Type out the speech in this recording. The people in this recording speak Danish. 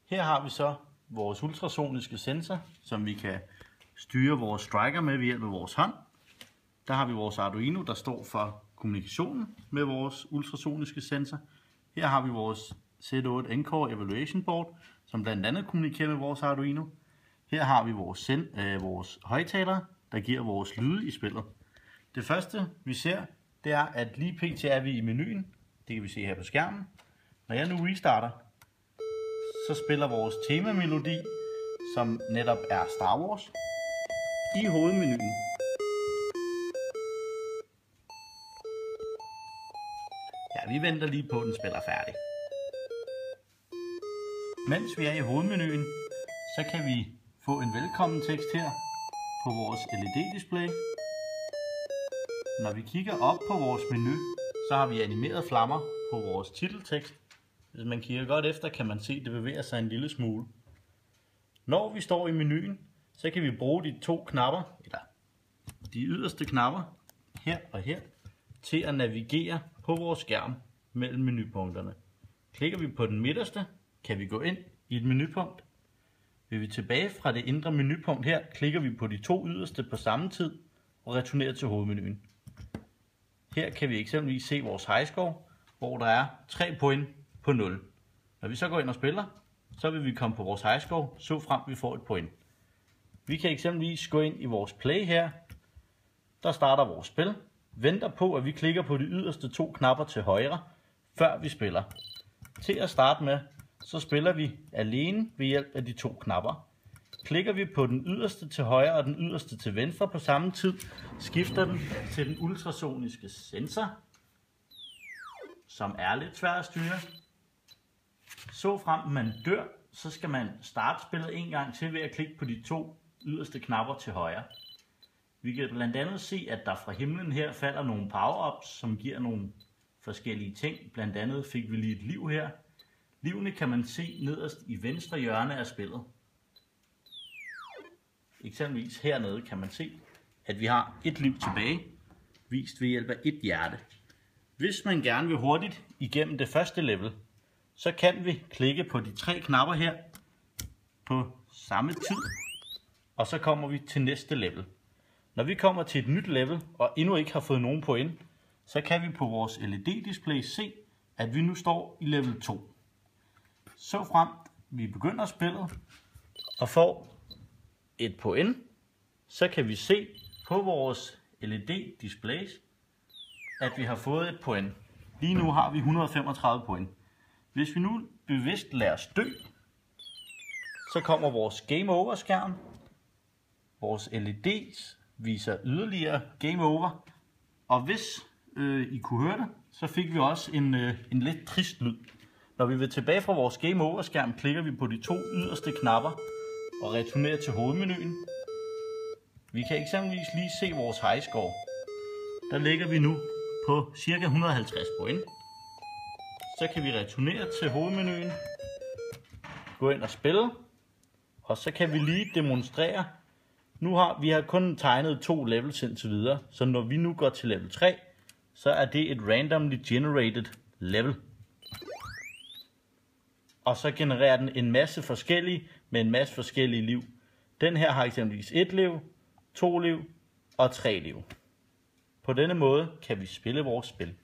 Her har vi så vores ultrasoniske sensor, som vi kan styre vores striker med ved hjælp af vores hånd. Der har vi vores Arduino, der står for kommunikationen med vores ultrasoniske sensor. Her har vi vores Z8 Encore Evaluation Board, som blandt andet kommunikerer med vores Arduino. Her har vi vores højttalere, der giver vores lyde i spillet. Det første vi ser, det er, at lige pt. Er vi i menuen. Det kan vi se her på skærmen. Når jeg nu restarter, så spiller vores temamelodi, som netop er Star Wars, i hovedmenuen. Ja, vi venter lige på, at den spiller færdig. Mens vi er i hovedmenuen, så kan vi få en velkommen tekst her på vores LED-display. Når vi kigger op på vores menu, så har vi animeret flammer på vores titeltekst. Hvis man kigger godt efter, kan man se, at det bevæger sig en lille smule. Når vi står i menuen, så kan vi bruge de to knapper, eller de yderste knapper, her og her, til at navigere på vores skærm mellem menupunkterne. Klikker vi på den midterste, kan vi gå ind i et menupunkt. Vil vi tilbage fra det indre menupunkt her, klikker vi på de to yderste på samme tid og returnerer til hovedmenuen. Her kan vi eksempelvis se vores highscore, hvor der er 3 point på 0. Når vi så går ind og spiller, så vil vi komme på vores highscore, så frem vi får et point. Vi kan eksempelvis gå ind i vores play her. Der starter vores spil. Venter på, at vi klikker på de yderste to knapper til højre, før vi spiller. Til at starte med, så spiller vi alene ved hjælp af de to knapper. Klikker vi på den yderste til højre og den yderste til venstre på samme tid, skifter den til den ultrasoniske sensor, som er lidt svær at styre. Så frem man dør, så skal man starte spillet en gang til ved at klikke på de to yderste knapper til højre. Vi kan blandt andet se, at der fra himlen her falder nogle power-ups, som giver nogle forskellige ting. Blandt andet fik vi lige et liv her. Livene kan man se nederst i venstre hjørne af spillet. Eksempelvis hernede kan man se, at vi har et liv tilbage, vist ved hjælp af et hjerte. Hvis man gerne vil hurtigt igennem det første level, så kan vi klikke på de 3 knapper her på samme tid, og så kommer vi til næste level. Når vi kommer til et nyt level og endnu ikke har fået nogen point, så kan vi på vores LED-display se, at vi nu står i level 2. Så frem vi begynder spillet og får et point, så kan vi se på vores LED-displays, at vi har fået et point. Lige nu har vi 135 point. Hvis vi nu bevidst lader os dø, så kommer vores Game Over skærm. Vores LEDs viser yderligere Game Over. Og hvis I kunne høre det, så fik vi også en lidt trist lyd. Når vi vil tilbage fra vores Game Over skærm, klikker vi på de to yderste knapper og returnerer til hovedmenuen. Vi kan eksempelvis lige se vores highscore. Der ligger vi nu på ca. 150 point. Så kan vi returnere til hovedmenuen, gå ind og spille, og så kan vi lige demonstrere. Vi har kun tegnet 2 levels indtil videre, så når vi nu går til level 3, så er det et randomly generated level. Og så genererer den en masse forskellige med en masse forskellige liv. Den her har eksempelvis 1 liv, 2 liv og 3 liv. På denne måde kan vi spille vores spil.